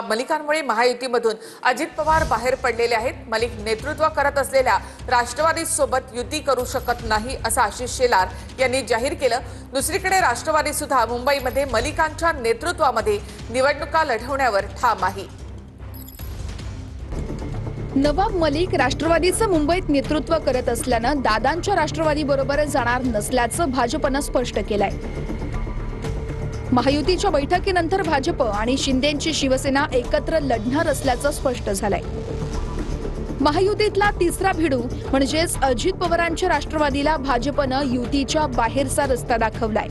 मलिकांमुळे महायुतीमधून अजित पवार बाहेर पडलेले आहेत। मलिक नेतृत्व करत असलेल्या राष्ट्रवादी सोबत युती करू शकत नाही असं आशिष शेलार यांनी जाहीर केलं। दुसरीकडे राष्ट्रवादी सुद्धा मुंबईमध्ये मलिकांच्या नेतृत्वामध्ये निवडणुका लढवण्यावर ठाम आहे। नवाब मलिक राष्ट्रवादीचं मुंबईत नेतृत्व करत असल्यानं दादांच्या राष्ट्रवादी बरोबर जाणार नसल्याचं भाजपनं स्पष्ट केलंय। महायुतीच्या बैठकीनंतर भाजप आणि शिंदेंची शिवसेना एकत्र लढणार असल्याचं स्पष्ट झालंय। महायुतीतला तिसरा भिडू म्हणजेच अजित पवारांच्या राष्ट्रवादीला भाजपनं युतीच्या बाहेरचा रस्ता दाखवलाय।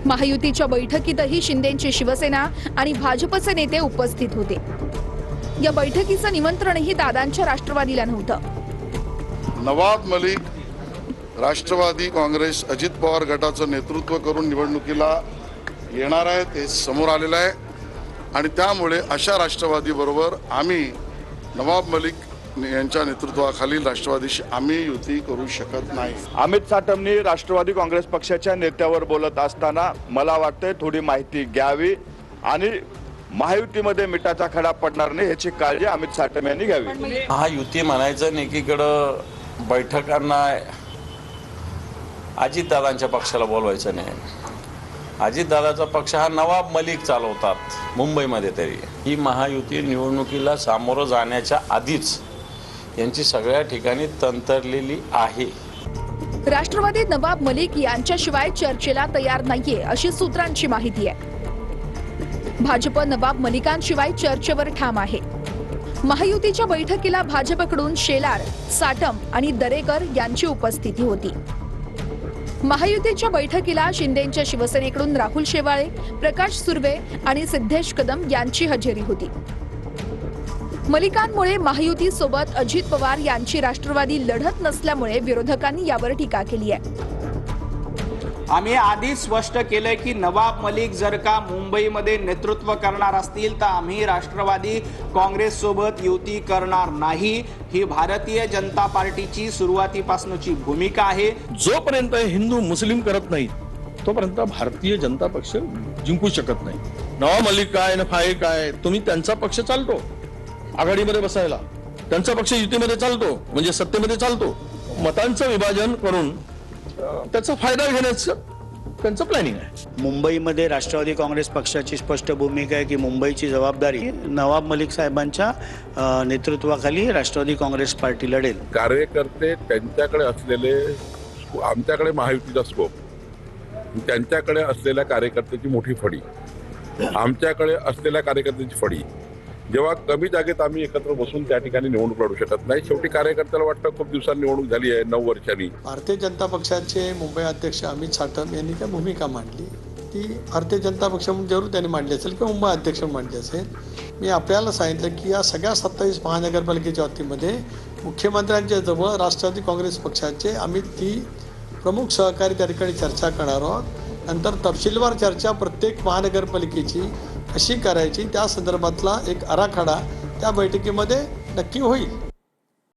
महायुतीच्या बैठकीतही शिंदेंची शिवसेना आणि भाजपचे नेते उपस्थित होते। या बैठकीचं निमंत्रणही दादांच्या राष्ट्रवादीला नव्हतं। नवाब मलिक राष्ट्रवादी काँग्रेस अजित पवार गटाचं नेतृत्व करून निवडणुकीला येणार आहे ते समोर आलेलं आहे आणि त्यामुळे अशा राष्ट्रवादी बरोबर आम्ही नवाब मलिक यांच्या नेतृत्वाखालील राष्ट्रवादीशी आम्ही युती करू शकत नाही। अमित साटमनी राष्ट्रवादी काँग्रेस पक्षाच्या नेत्यावर बोलत असताना मला वाटतंय थोडी माहिती घ्यावी आणि महायुतीमध्ये मिठाचा खडा पडणार नाही याची काळजी अमित साटम यांनी घ्यावी। हा युती म्हणायचं नाही, एकीकडं बैठकांना अजितदादांच्या पक्षाला बोलवायचं नाही। अजितदादाचा पक्ष हा नवाब मलिक चालवतात मुंबईमध्ये। तरी ही महायुती निवडणुकीला सामोरं जाण्याच्या आधीच यांची सगळ्या ठिकाणी तंत्रलेली आहे। राष्ट्रवादीत नवाब मलिक यांच्याशिवाय चर्चेला तयार नाहीये अशी सूत्रांची माहिती आहे। भाजप नवाब मलिकांशिवाय चर्चेवर ठाम आहे। महायुतीच्या बैठकीला भाजपकडून शेलार, साटम आणि दरेकर यांची उपस्थिती होती। महायुतीच्या बैठकीला शिंदेंच्या शिवसेनेकडून राहुल शेवाळे, प्रकाश सुर्वे आणि सिद्धेश कदम यांची हजेरी होती। मलिकांमुळे महायुती सोबत अजित पवार यांची राष्ट्रवादी लढत नसल्यामुळे विरोधकांनी यावर टीका केली आहे। आम्ही आधीच स्पष्ट केलंय की नवाब मलिक जर का मुंबईमध्ये नेतृत्व करणार असतील तर आम्ही राष्ट्रवादी काँग्रेस सोबत युती करणार नाही। ही भारतीय जनता पार्टीची सुरुवातीपासूनची भूमिका आहे। जोपर्यंत हिंदू मुस्लिम करत नाही तोपर्यंत भारतीय जनता पक्ष जिंकू शकत नाही। नवाब मलिक काय नफाये काय, तुम्ही त्यांचा पक्ष चालतो आघाडीमध्ये बसायला, त्यांचा पक्ष युतीमध्ये चालतो म्हणजे सत्तेमध्ये चालतो। मतांचं विभाजन करून त्याचा फायदा घेण्याचं त्यांचं प्लॅनिंग आहे। मुंबईमध्ये राष्ट्रवादी काँग्रेस पक्षाची स्पष्ट भूमिका आहे की मुंबईची जबाबदारी नवाब मलिक साहेबांच्या नेतृत्वाखाली राष्ट्रवादी काँग्रेस पार्टी लढेल। कार्यकर्ते त्यांच्याकडे असलेले, आमच्याकडे महायुतीचा स्कोप, त्यांच्याकडे असलेल्या कार्यकर्त्याची मोठी फडी, आमच्याकडे असलेल्या कार्यकर्त्याची फडी, जेव्हा कमी जागेत आम्ही एकत्र बसून त्या ठिकाणी निवडणूक लढू शकत नाही। शेवटी कार्यकर्त्याला वाटतं खूप दिवसांनी निवडणूक झाली आहे, 9 वर्षांनी। भारतीय जनता पक्षाचे मुंबई अध्यक्ष अमित साटम यांनी काय भूमिका मांडली ती भारतीय जनता पक्ष म्हणून जरूर त्यांनी मांडली असेल किंवा मुंबई अध्यक्ष मांडली असेल। मी आपल्याला सांगितलं की या सगळ्या 27 महानगरपालिकेच्या बाबतीमध्ये मुख्यमंत्र्यांच्या जवळ राष्ट्रवादी काँग्रेस पक्षाचे आम्ही ती प्रमुख सहकारी त्या ठिकाणी चर्चा करणार आहोत। नंतर तपशीलवार चर्चा प्रत्येक महानगरपालिकेची कशी करायची त्या संदर्भातला एक आराखडा त्या बैठकीमध्ये नक्की होईल।